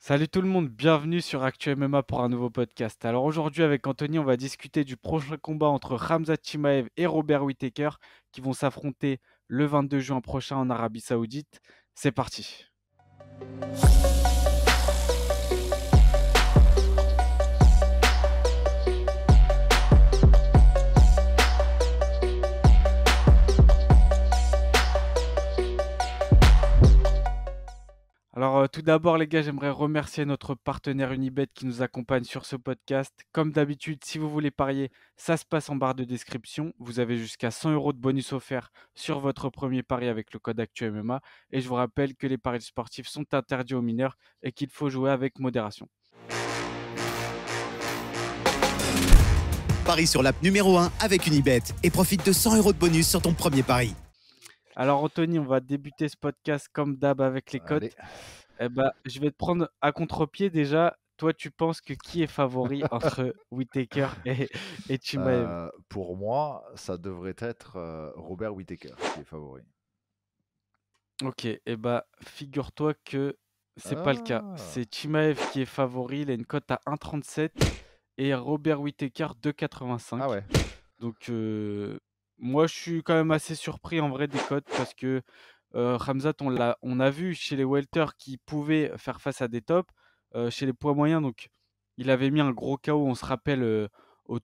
Salut tout le monde, bienvenue sur Actu MMA pour un nouveau podcast. Alors aujourd'hui avec Anthony, on va discuter du prochain combat entre Khamzat Chimaev et Robert Whittaker qui vont s'affronter le 22 juin prochain en Arabie Saoudite. C'est parti. Alors tout d'abord les gars, j'aimerais remercier notre partenaire Unibet qui nous accompagne sur ce podcast. Comme d'habitude, si vous voulez parier, ça se passe en barre de description. Vous avez jusqu'à 100 euros de bonus offert sur votre premier pari avec le code ActuMMA. Et je vous rappelle que les paris sportifs sont interdits aux mineurs et qu'il faut jouer avec modération. Parie sur l'app numéro 1 avec Unibet et profite de 100 euros de bonus sur ton premier pari. Alors Anthony, on va débuter ce podcast comme d'hab avec les Allez. cotes. Je vais te prendre à contre-pied déjà. Toi, tu penses que qui est favori entre Whittaker et Chimaev? Pour moi, ça devrait être Robert Whittaker qui est favori. Ok, figure-toi que c'est pas le cas. Ah, C'est Chimaev qui est favori, il a une cote à 1,37 et Robert Whittaker 2,85. ah ouais. Donc moi je suis quand même assez surpris en vrai des cotes parce que Khamzat on a vu chez les welters qui pouvaient faire face à des tops, chez les poids moyens donc il avait mis un gros KO, on se rappelle au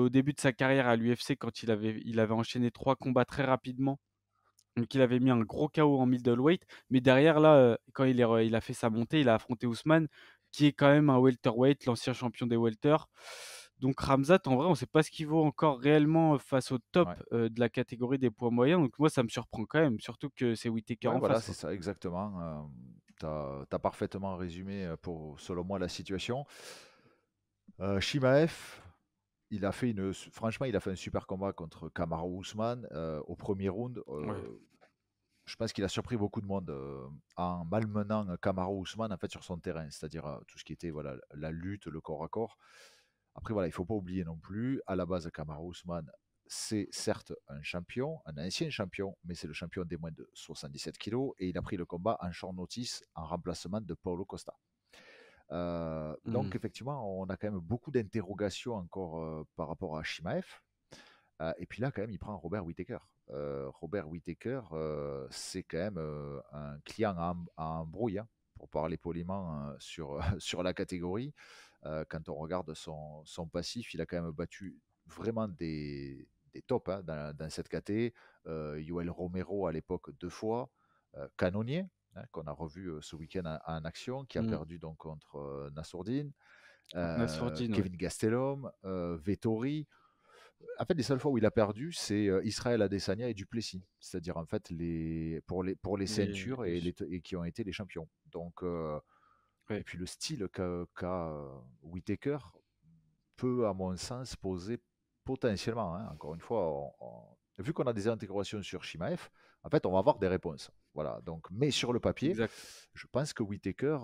début de sa carrière à l'UFC quand il avait enchaîné 3 combats très rapidement. Donc il avait mis un gros KO en middleweight, mais derrière là, quand il a fait sa montée, il a affronté Ousmane, qui est quand même un welterweight, l'ancien champion des welters. Donc Khamzat, en vrai, on ne sait pas ce qu'il vaut encore réellement face au top Ouais. de la catégorie des poids moyens. Donc moi, ça me surprend quand même, surtout que c'est Whittaker Ouais, en voilà, face, c'est quoi. ça, exactement. Tu as parfaitement résumé, selon moi, la situation. Chimaev, franchement, il a fait un super combat contre Kamaru Usman au premier round. Ouais. Je pense qu'il a surpris beaucoup de monde en malmenant Kamaru Usman en fait, sur son terrain, c'est-à-dire tout ce qui était voilà, la lutte, le corps à corps. Après, voilà, il ne faut pas oublier non plus, à la base, Kamaru Usman, c'est certes un champion, un ancien champion, mais c'est le champion des moins de 77 kilos et il a pris le combat en short notice en remplacement de Paulo Costa. Hmm. Donc, effectivement, on a quand même beaucoup d'interrogations encore par rapport à Shimaev. Et puis là, quand même, il prend Robert Whittaker. Robert Whittaker, c'est quand même un client à embrouille, hein, pour parler poliment sur, sur la catégorie. Quand on regarde son passif, il a quand même battu vraiment des tops hein, dans cette caté. Yoel Romero à l'époque 2 fois. Cannonier, hein, qu'on a revu ce week-end en action, qui a Hmm. perdu donc contre Nassourdine. Contre Nassourdine, ouais. Kevin Gastelum, Vettori. En fait, les seules fois où il a perdu, c'est Israël Adesanya et Duplessis. C'est-à-dire, en fait, pour les ceintures et qui ont été les champions. Donc, et Ouais. puis le style qu'a Whittaker peut, à mon sens, poser potentiellement, hein, encore une fois, vu qu'on a des intégrations sur Shimaev, en fait, on va avoir des réponses. Voilà. Donc, mais sur le papier, Exact. je pense que Whittaker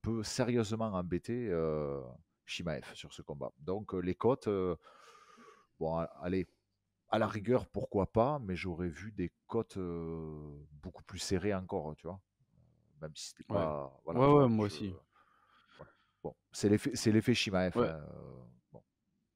peut sérieusement embêter Shimaev sur ce combat. Donc, les cotes, bon, allez, à la rigueur, pourquoi pas, mais j'aurais vu des cotes beaucoup plus serrées encore, tu vois. Même si c'était Ouais. pas. Voilà, Ouais, tu ouais, vois. moi aussi. Voilà. Bon, c'est l'effet Shimaev, Ouais. hein, bon,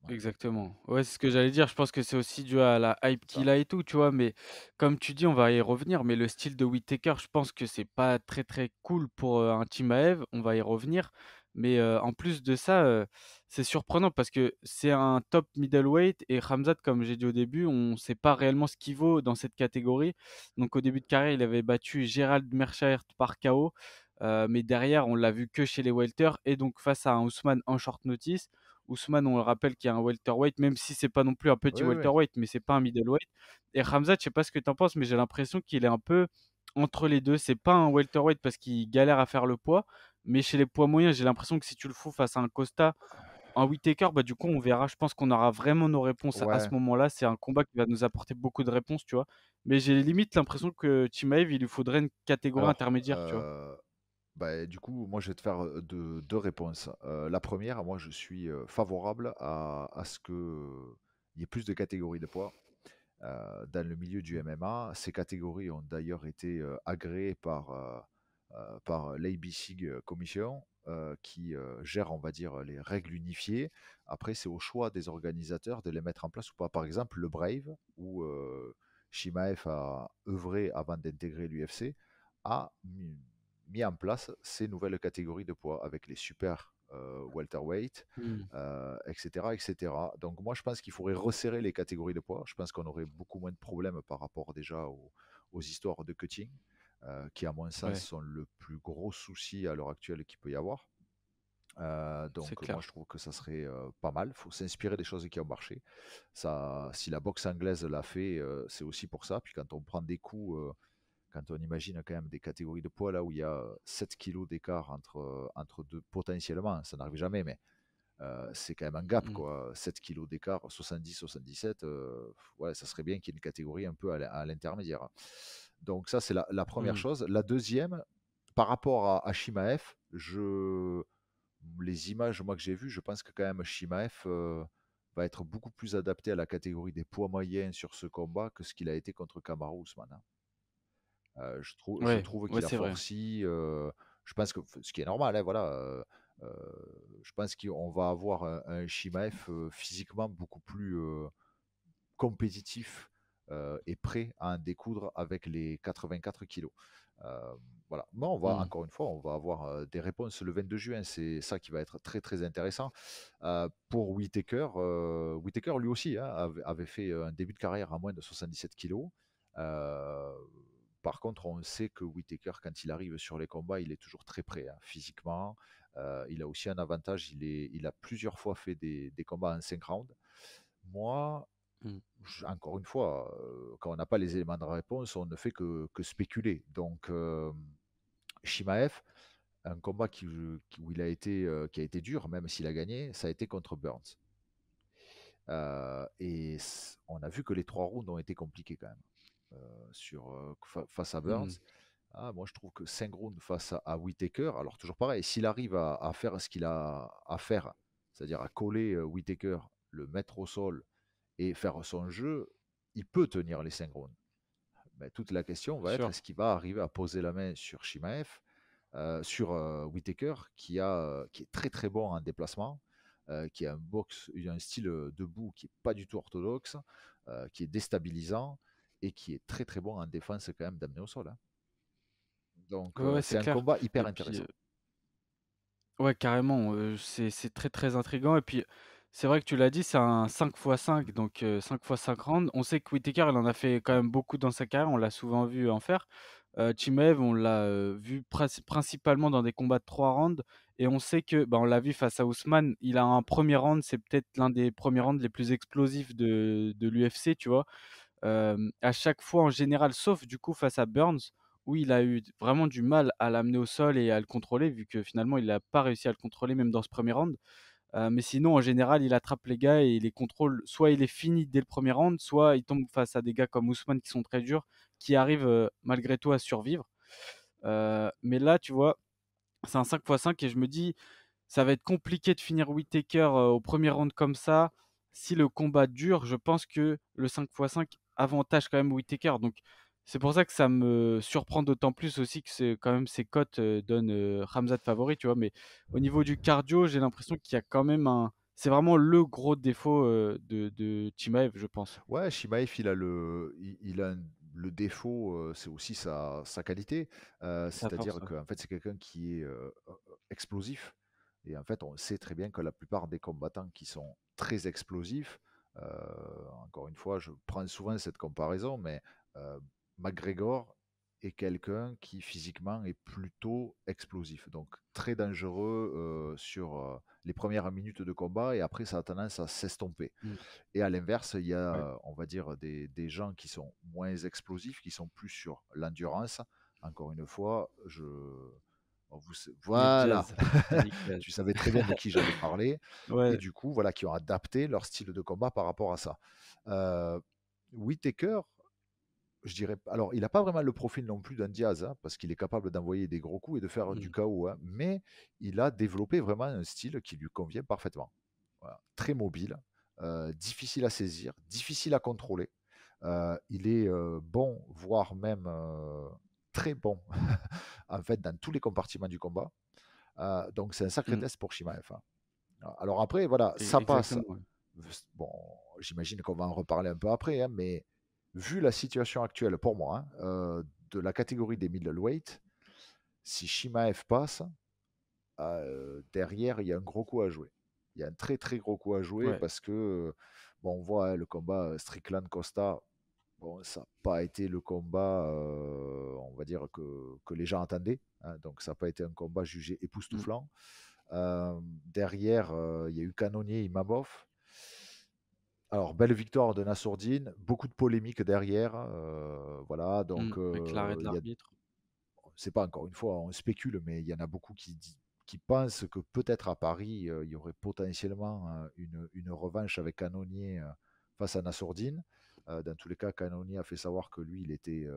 ouais, Exactement. Ouais, c'est ce que j'allais dire. Je pense que c'est aussi dû à la hype ça. qu'il a et tout, tu vois. Mais comme tu dis, on va y revenir. Mais le style de Whittaker, je pense que c'est pas très très cool pour un Chimaev. On va y revenir. Mais en plus de ça, c'est surprenant parce que c'est un top middleweight et Khamzat, comme j'ai dit au début, on ne sait pas réellement ce qu'il vaut dans cette catégorie. Donc au début de carrière, il avait battu Gerald Meerschaert par KO. Mais derrière, on l'a vu que chez les welters et donc face à un Ousmane en short notice. Ousmane, on le rappelle, qui est un welterweight, même si c'est pas non plus un petit Oui, oui. welterweight, mais c'est pas un middleweight. Et Khamzat, je sais pas ce que tu en penses, mais j'ai l'impression qu'il est un peu entre les deux. C'est pas un welterweight parce qu'il galère à faire le poids, mais chez les poids moyens, j'ai l'impression que si tu le fous face à un Costa, un Whittaker, bah du coup, on verra. Je pense qu'on aura vraiment nos réponses à ce Ouais. moment-là. C'est un combat qui va nous apporter beaucoup de réponses, tu vois. Mais j'ai limite l'impression que Chimaev, il lui faudrait une catégorie Alors, intermédiaire, tu vois. bah, du coup, moi, je vais te faire deux réponses. La première, moi, je suis favorable à ce qu'il y ait plus de catégories de poids dans le milieu du MMA. Ces catégories ont d'ailleurs été agréées par l'ABC Commission. qui gère, on va dire, les règles unifiées. Après, c'est au choix des organisateurs de les mettre en place ou pas. Par exemple, le Brave, où Shimaev a œuvré avant d'intégrer l'UFC, a mis en place ces nouvelles catégories de poids avec les super welterweight, Mmh. etc., etc. Donc moi, je pense qu'il faudrait resserrer les catégories de poids. Je pense qu'on aurait beaucoup moins de problèmes par rapport déjà aux histoires de cutting, qui, à mon sens, Ouais, sont le plus gros souci à l'heure actuelle qu'il peut y avoir. c'est Donc moi, clair. je trouve que ça serait pas mal. Il faut s'inspirer des choses qui ont marché. Ça, si la boxe anglaise l'a fait, c'est aussi pour ça. Puis quand on prend des coups, quand on imagine quand même des catégories de poids là où il y a 7 kilos d'écart entre deux, potentiellement, ça n'arrive jamais, mais c'est quand même un gap, Mmh. quoi. 7 kilos d'écart, 70-77, ouais, ça serait bien qu'il y ait une catégorie un peu à l'intermédiaire. Donc ça, c'est la première Mmh. chose. La deuxième, par rapport à Shimaev, les images moi que j'ai vues, je pense que quand même Shimaev va être beaucoup plus adapté à la catégorie des poids moyens sur ce combat que ce qu'il a été contre Kamaru Usman, hein. Je Ouais, trouve ouais, qu'il a c'est vrai. forci, je pense que ce qui est normal, hein, voilà, je pense qu'on va avoir un Shimaev physiquement beaucoup plus compétitif et prêt à en découdre avec les 84 kilos. Euh, voilà. Mais on va, Mmh. encore une fois, on va avoir des réponses le 22 juin. C'est ça qui va être très très intéressant. Pour Whittaker, Whittaker lui aussi hein, avait fait un début de carrière à moins de 77 kilos. Euh, Par contre, on sait que Whittaker, quand il arrive sur les combats, il est toujours très prêt hein, physiquement. Il a aussi un avantage, il a plusieurs fois fait des combats en 5 rounds. Moi, Mmh. encore une fois, quand on n'a pas les éléments de réponse, on ne fait que spéculer. Donc, Shimaev, un combat où il a été, qui a été dur, même s'il a gagné, ça a été contre Burns. On a vu que les 3 rounds ont été compliqués quand même face à Burns. Mmh. Ah, moi, je trouve que 5 rounds face à Whittaker, alors toujours pareil, s'il arrive à faire ce qu'il a à faire, c'est-à-dire à coller Whittaker, le mettre au sol et faire son jeu, il peut tenir les 5 rounds. Mais toute la question Bien va être sûr. est-ce qu'il va arriver à poser la main sur Shimaev, sur Whittaker, qui est très très bon en déplacement, qui a un style debout qui n'est pas du tout orthodoxe, qui est déstabilisant et qui est très très bon en défense quand même d'amener au sol, hein. Donc Ouais, ouais, c'est c'est un clair combat hyper et puis, intéressant. ouais, carrément, c'est très, très intriguant et puis, c'est vrai que tu l'as dit, c'est un 5 x 5 donc 5 x 5 rounds. On sait que Whittaker, il en a fait quand même beaucoup dans sa carrière, on l'a souvent vu en faire. Chimaev, on l'a, vu principalement dans des combats de 3 rounds et on sait que, bah, on l'a vu face à Ousmane, il a un premier round, c'est peut-être l'un des premiers rounds les plus explosifs de l'UFC, tu vois? À chaque fois en général, sauf du coup face à Burns, où il a eu vraiment du mal à l'amener au sol et à le contrôler, vu que finalement il n'a pas réussi à le contrôler même dans ce premier round. Mais sinon en général, il attrape les gars et il les contrôle. Soit il est fini dès le premier round, soit il tombe face à des gars comme Ousmane qui sont très durs, qui arrivent, malgré tout à survivre. Mais là, tu vois, c'est un 5 x 5 et je me dis: «Ça va être compliqué de finir Whittaker, au premier round comme ça». Si le combat dure, je pense que le 5 x 5 avantage quand même Whittaker. Donc c'est pour ça que ça me surprend d'autant plus aussi que c'est quand même ses cotes, donnent, Khamzat favori, tu vois? Mais au niveau du cardio, j'ai l'impression qu'il y a quand même un c'est vraiment le gros défaut, de Chimaev, je pense. Ouais, Shimaev, il a le défaut, c'est aussi sa qualité. Sa force, C'est-à-dire ouais. qu'en fait, c'est quelqu'un qui est explosif. Et en fait, on sait très bien que la plupart des combattants qui sont très explosifs, euh, encore une fois, je prends souvent cette comparaison, mais euh, McGregor est quelqu'un qui physiquement est plutôt explosif, donc très dangereux sur les premières minutes de combat et après ça a tendance à s'estomper. Mmh. Et à l'inverse, il y Ouais. a, on va dire, des gens qui sont moins explosifs, qui sont plus sur l'endurance. Encore une fois, Nate voilà, Diaz, Yannick Diaz. tu savais très bien de qui j'allais parler. Et Ouais. du coup, voilà, qui ont adapté leur style de combat par rapport à ça. Euh, Whittaker, je dirais, alors il n'a pas vraiment le profil non plus d'un Diaz, hein, parce qu'il est capable d'envoyer des gros coups et de faire du Mmh. KO, hein, mais il a développé vraiment un style qui lui convient parfaitement. Voilà. Très mobile, difficile à saisir, difficile à contrôler. Il est bon, voire même très bon, en fait, dans tous les compartiments du combat. Donc c'est un sacré Mmh. test pour Chimaev, hein. Alors après, voilà, ça passe. Exactement, ouais. Bon, j'imagine qu'on va en reparler un peu après, hein, mais vu la situation actuelle pour moi, hein, de la catégorie des middleweight, si Chimaev passe, derrière, il y a un gros coup à jouer. Il y a un très très gros coup à jouer Ouais. parce que, bon, on voit, hein, le combat Strickland-Costa, bon, ça n'a pas été le combat, on va dire, que les gens attendaient, hein, donc ça n'a pas été un combat jugé Mmh. époustouflant. Derrière, il y a eu Cannonier, Imavov. Alors, belle victoire de Nassourdine, beaucoup de polémiques derrière, voilà, Mmh. donc Avec l'arrêt de l'arbitre. c'est pas encore une fois, on spécule, mais il y en a beaucoup qui pensent que peut-être à Paris, il y aurait potentiellement une revanche avec Cannonier face à Nassourdine. Dans tous les cas, Cannonier a fait savoir que lui, il était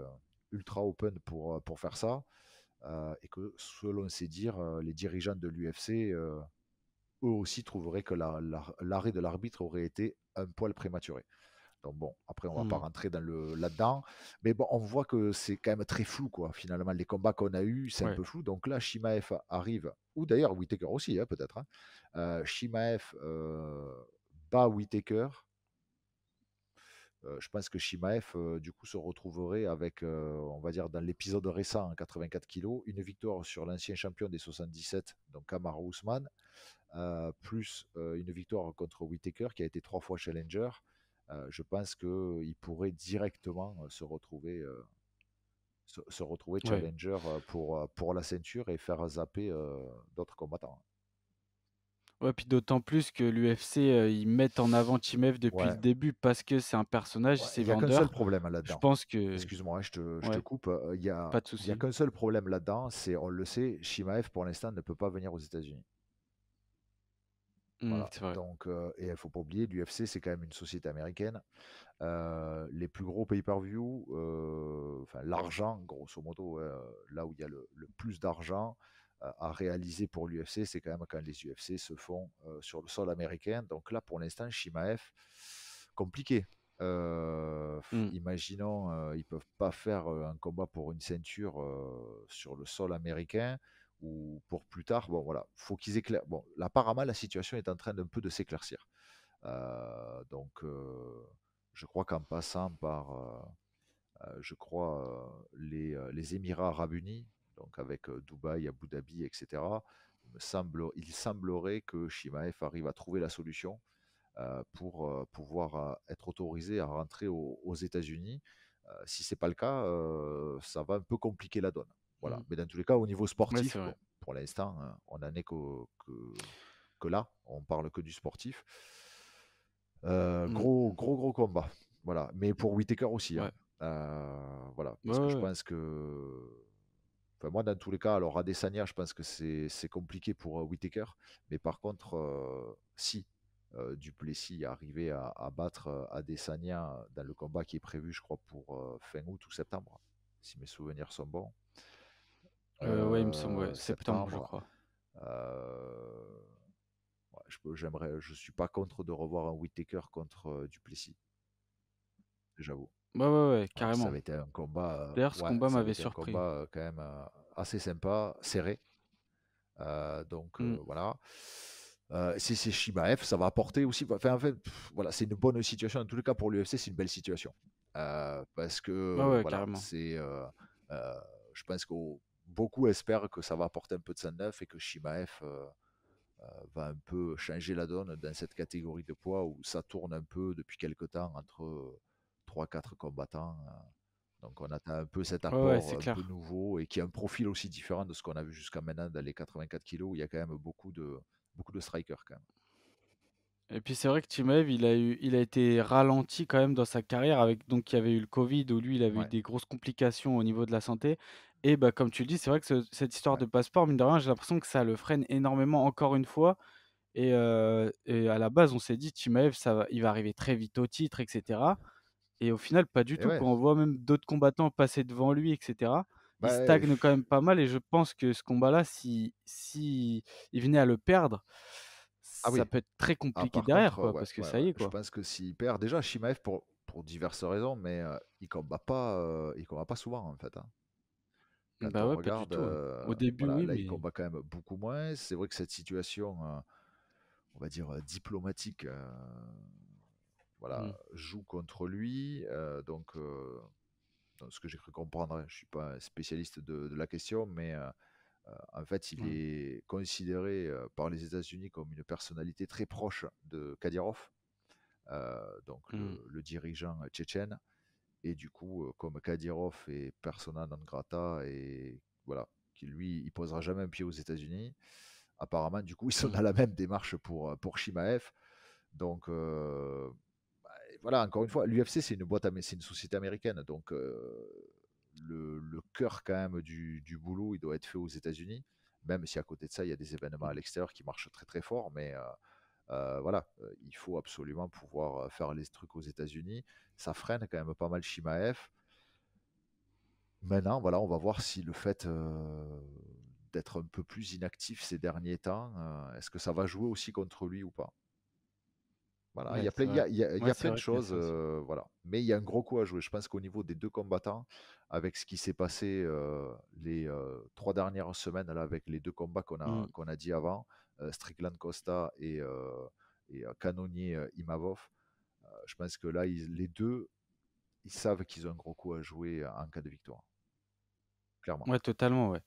ultra open pour faire ça, et que selon ses dires, les dirigeants de l'UFC, eux aussi trouveraient que l'arrêt de l'arbitre aurait été un poil prématuré. Donc bon, après, on va pas Mmh. rentrer là-dedans. Mais bon, on voit que c'est quand même très flou, quoi. Finalement, les combats qu'on a eus, c'est un Ouais. peu flou. Donc là, Shimaev arrive, ou d'ailleurs Whittaker aussi, hein, peut-être, hein. Shimaev bat Whittaker. Je pense que Shimaev, du coup, se retrouverait avec, on va dire, dans l'épisode récent, en 84 kilos, une victoire sur l'ancien champion des 77, donc Kamaru Usman, plus une victoire contre Whittaker, qui a été 3 fois challenger. Je pense qu'il pourrait directement se retrouver Ouais. challenger pour la ceinture et faire zapper d'autres combattants. Ouais, puis d'autant plus que l'UFC, ils mettent en avant Chimaev depuis le Ouais, début parce que c'est un personnage, ouais, c'est il n'y a qu'un seul vendeur. problème Je là-dedans. pense que Excuse-moi, hein, je te ouais, coupe. pas de Il y a souci. qu'un seul problème là-dedans, c'est, on le sait, Shimaev pour l'instant ne peut pas venir aux États-Unis. Mmh, Voilà. c'est vrai. Donc, et il ne faut pas oublier, l'UFC, c'est quand même une société américaine. Les plus gros pay-per-view, enfin l'argent, grosso modo, là où il y a le plus d'argent à réaliser pour l'UFC, c'est quand même quand les UFC se font sur le sol américain. Donc là, pour l'instant, Shimaev, compliqué. Mmh. Imaginons, ils peuvent pas faire un combat pour une ceinture sur le sol américain ou pour plus tard. Bon, voilà, faut qu'ils éclairent. Bon, là, apparemment, la situation est en train d'un peu de s'éclaircir. Donc, je crois qu'en passant par, je crois, les Émirats arabes unis, donc avec Dubaï, Abu Dhabi, etc., il semblerait que Shimaev arrive à trouver la solution pour pouvoir être autorisé à rentrer aux États-Unis. Si ce n'est pas le cas, ça va un peu compliquer la donne. Voilà. Mmh. Mais dans tous les cas, au niveau Ouais, c'est sportif, vrai. bon, pour l'instant, on n'en est que là. On parle que du sportif. Mmh. Gros combat. Voilà. Mais pour Whittaker aussi, hein. Ouais. Voilà. Ouais, Parce que ouais, je ouais. pense que. Enfin, moi, dans tous les cas, alors Adesanya, je pense que c'est compliqué pour Whittaker. Mais par contre, si Duplessis arrivait à battre Adesanya dans le combat qui est prévu, je crois, pour fin août ou septembre, si mes souvenirs sont bons. Ouais, il me semble, ouais, septembre, je Septembre. crois. euh, ouais, je suis pas contre de revoir un Whittaker contre Duplessis, j'avoue. Ouais, ouais, ouais, Ça carrément. avait été un combat, D'ailleurs, ce ouais, combat ça avait m'avait été un surpris. combat quand même assez sympa, serré. Donc Mmh. voilà. Si c'est Shimaev, ça va apporter aussi. Enfin, en fait, voilà, c'est une bonne situation. En tous les cas, pour l'UFC, c'est une belle situation. Parce Ouais, que ouais, voilà, carrément. euh, je pense que beaucoup espèrent que ça va apporter un peu de sang neuf et que Shimaev va un peu changer la donne dans cette catégorie de poids où ça tourne un peu depuis quelque temps entre 3-4 combattants. Donc on attend un peu cet Ouais, ouais, apport c'est un peu clair. nouveau et qui a un profil aussi différent de ce qu'on a vu jusqu'à maintenant dans les 84 kilos où il y a quand même beaucoup de strikers quand même. Et puis c'est vrai que Chimaev, il a été ralenti quand même dans sa carrière avec donc il y avait eu le Covid où lui, il avait eu Ouais, des grosses complications au niveau de la santé et bah, comme tu le dis, c'est vrai que cette histoire ouais. de passeport, mine de rien, j'ai l'impression que ça le freine énormément encore une fois et à la base, on s'est dit: «Chimaev, il va arriver très vite au titre et cetera» et au final, pas du Et tout, ouais, quoi. On voit même d'autres combattants passer devant lui et cetera. Il bah, stagne quand même pas mal et je pense que ce combat-là, si il venait à le perdre, ah ça oui. peut être très Ah compliqué par derrière, contre, quoi, ouais, parce que ouais, ça ouais. y est, Je quoi. pense que s'il perd, déjà Shimaev pour diverses raisons, mais il combat pas souvent en fait, hein. Quand Bah on ouais, pas du regarde, tout, ouais. Au début, voilà, oui, là, il mais combat quand même beaucoup moins. C'est vrai que cette situation, on va dire, diplomatique, voilà, mmh, joue contre lui. Dans ce que j'ai cru comprendre, hein, je ne suis pas un spécialiste de la question, mais en fait, il ouais, est considéré par les États-Unis comme une personnalité très proche de Kadyrov, donc mmh, le dirigeant tchétchène. Et du coup, comme Kadyrov est persona non grata et voilà, qui lui, il posera jamais un pied aux États-Unis, apparemment, du coup, ils sont mmh, dans la même démarche pour Shimaev. Donc, et voilà, encore une fois, l'UFC, c'est une c'est une société américaine. Donc, le cœur quand même du boulot, il doit être fait aux États-Unis. Même si à côté de ça, il y a des événements à mmh. l'extérieur qui marchent très très fort. Mais voilà, il faut absolument pouvoir faire les trucs aux États-Unis. Ça freine quand même pas mal Shimaev. Maintenant, voilà, on va voir si le fait d'être un peu plus inactif ces derniers temps, est-ce que ça va jouer aussi contre lui ou pas? Voilà, il y Ouais, a plein, c'est vrai. il y Ouais, a c'est plein de vrai qu'il y a choses, ça aussi. voilà. Mais il y a un gros coup à jouer. Je pense qu'au niveau des deux combattants, avec ce qui s'est passé les 3 dernières semaines là, avec les deux combats Mmh. qu'on a dit avant, Strickland Costa et Cannonier Imavov, je pense que là, les deux, ils savent qu'ils ont un gros coup à jouer en cas de victoire, clairement. Ouais, totalement, ouais.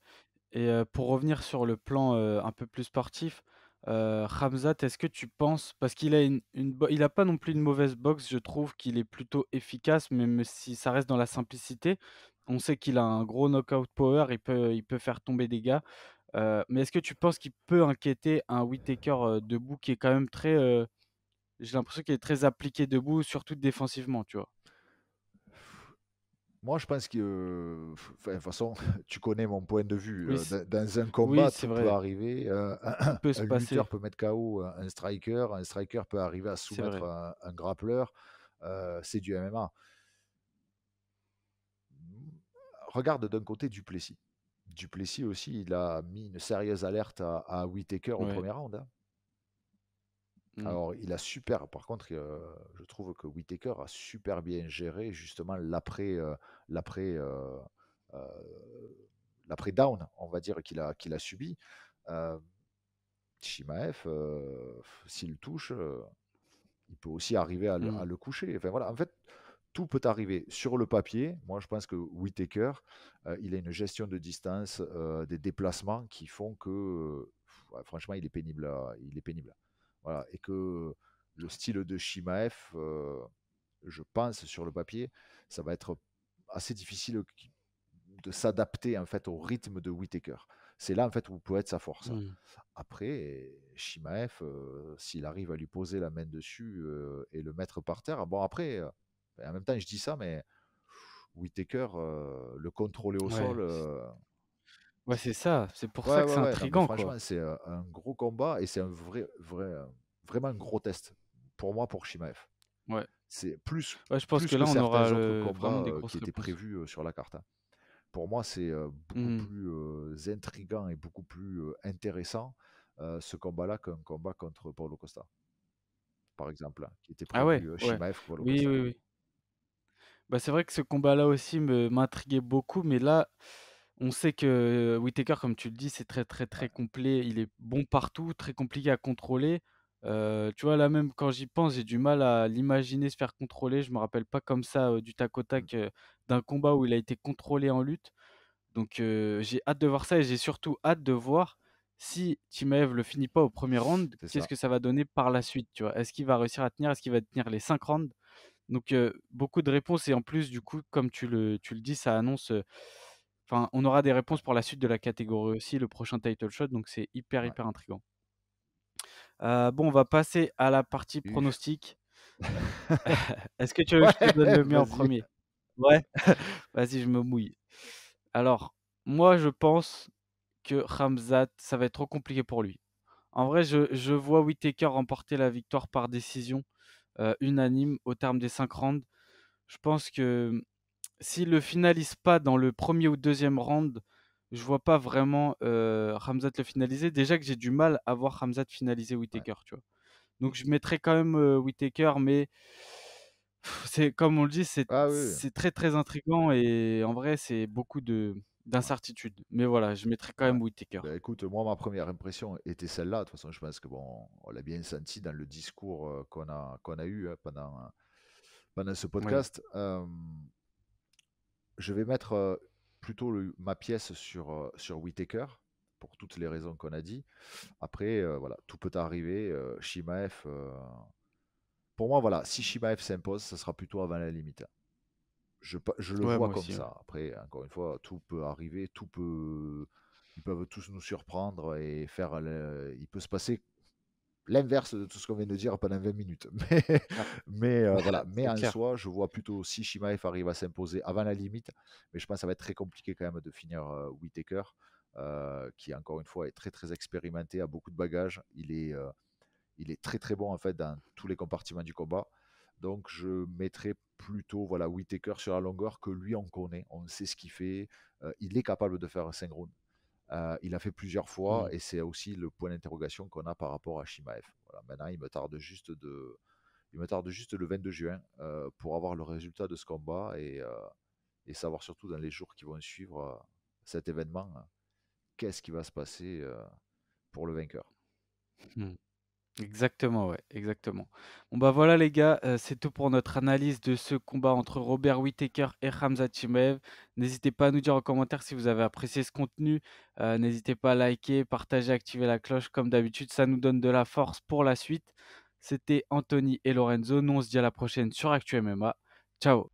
Et pour revenir sur le plan, un peu plus sportif, Khamzat, est-ce que tu penses parce qu'il a il a pas non plus une mauvaise boxe, je trouve qu'il est plutôt efficace, même si ça reste dans la simplicité. On sait qu'il a un gros knockout power, il peut faire tomber des gars, mais est-ce que tu penses qu'il peut inquiéter un Whittaker, debout qui est quand même très, j'ai l'impression qu'il est très appliqué debout, surtout défensivement, tu vois? Moi, je pense que, enfin, de toute façon, tu connais mon point de vue. Oui, Dans un oui, combat, c'est tout peut vrai, arriver. tout peut se Un lutteur passer, peut mettre KO un striker peut arriver à c'est soumettre vrai. un grappleur. C'est du MMA. Regarde d'un côté Duplessis. Duplessis aussi, il a mis une sérieuse alerte à Whittaker au Ouais. premier round, hein. Mmh. Alors, il a super. Par contre, je trouve que Whittaker a super bien géré justement l'après, euh, l'après down, on va dire qu'il a subi. Euh, Chimaev, s'il touche, il peut aussi arriver Mmh. à le coucher. Enfin voilà, en fait, tout peut arriver. Sur le papier, moi je pense que Whittaker, il a une gestion de distance, des déplacements qui font que, ouais, franchement, il est pénible. Voilà, et que le style de Shimaev, je pense sur le papier, ça va être assez difficile de s'adapter en fait au rythme de Whittaker. C'est là en fait où peut être sa force. Mmh. Après, Shimaev, s'il arrive à lui poser la main dessus et le mettre par terre, bon après, en même temps je dis ça, mais Whittaker, le contrôler au Ouais. sol, Ouais, c'est ça, c'est pour ça ouais, que ouais, c'est ouais, non mais intriguant, franchement quoi. c'est un gros combat et c'est un vraiment un gros test pour moi pour Shimaev. Ouais. C'est Ouais, je pense plus que que là, on aura, certains autres vraiment combats des grosses qui étaient réponses. prévus sur la carte, hein. Pour moi, c'est beaucoup Mmh. plus intriguant et beaucoup plus intéressant ce combat-là qu'un combat contre Paulo Costa, par exemple, hein, qui était Ah ouais, prévu ouais. Shimaev Paulo Oui, Costa. oui, oui. Bah, c'est vrai que ce combat-là aussi m'intriguait beaucoup, mais là, on sait que Whittaker, comme tu le dis, c'est très, très, Ouais. très complet. Il est bon partout, très compliqué à contrôler. Tu vois, là, même quand j'y pense, j'ai du mal à l'imaginer se faire contrôler. Je me rappelle pas comme ça, du tac au Mm. tac, d'un combat où il a été contrôlé en lutte. Donc j'ai hâte de voir ça et j'ai surtout hâte de voir si Timaev le finit pas au premier round, C'est qu'est-ce ça. que ça va donner par la suite, tu vois? Est-ce qu'il va réussir à tenir? Est-ce qu'il va tenir les 5 rounds? Donc beaucoup de réponses et en plus du coup, comme tu le dis, ça annonce, enfin, on aura des Ouais. réponses pour la suite de la catégorie aussi, le prochain title shot, donc c'est hyper, Ouais. hyper intriguant. Bon, on va passer à la partie U. pronostic. Est-ce que tu veux que je te donne Ouais, le mien en vas-y. premier? Ouais? Vas-y, je me mouille. Alors, moi je pense que Khamzat, ça va être trop compliqué pour lui. En vrai, je vois Whittaker remporter la victoire par décision, unanime au terme des 5 rounds. Je pense que, s'il le finalise pas dans le premier ou deuxième round, je vois pas vraiment, Khamzat le finaliser. Déjà que j'ai du mal à voir Khamzat finaliser Ouais. Whittaker, tu vois? Donc je mettrais quand même, Whittaker, mais c'est comme on le dit, c'est Ah oui, oui. c'est très, très intriguant et en vrai, c'est beaucoup de d'incertitude. Mais voilà, je mettrais quand Ouais. même Whittaker. Ben, écoute, moi, ma première impression était celle-là. De toute façon, je pense que bon, on l'a bien senti dans le discours qu'on a eu pendant ce Oui. podcast. Je vais mettre plutôt ma pièce sur Whittaker pour toutes les raisons qu'on a dit. Après, voilà, tout peut arriver. Shimaev, pour moi, voilà, si Shimaev s'impose, ça sera plutôt avant la limite. Je le Ouais, vois moi comme aussi. Ouais. ça. Après, encore une fois, tout peut arriver, ils peuvent tous nous surprendre et il peut se passer l'inverse de tout ce qu'on vient de dire pendant 20 minutes. Ah, Mais voilà. Mais c'est en clair. soi, je vois plutôt si Shimaev arrive à s'imposer avant la limite. Mais je pense que ça va être très compliqué quand même de finir Whittaker, qui encore une fois est très très expérimenté, a beaucoup de bagages. Il est très très bon en fait dans tous les compartiments du combat. Donc je mettrais plutôt voilà, Whittaker sur la longueur que lui on connaît, on sait ce qu'il fait, il est capable de faire un 5 rounds. Il a fait plusieurs fois Mm. et c'est aussi le point d'interrogation qu'on a par rapport à Shimaev. Voilà, maintenant il me tarde juste le 22 juin pour avoir le résultat de ce combat et savoir surtout dans les jours qui vont suivre cet événement qu'est-ce qui va se passer pour le vainqueur. Mm. Exactement, ouais, exactement. Bon bah voilà les gars, c'est tout pour notre analyse de ce combat entre Robert Whittaker et Khamzat Chimaev. N'hésitez pas à nous dire en commentaire si vous avez apprécié ce contenu. N'hésitez pas à liker, partager, activer la cloche comme d'habitude, ça nous donne de la force pour la suite. C'était Anthony et Lorenzo. Nous on se dit à la prochaine sur Actu MMA. Ciao.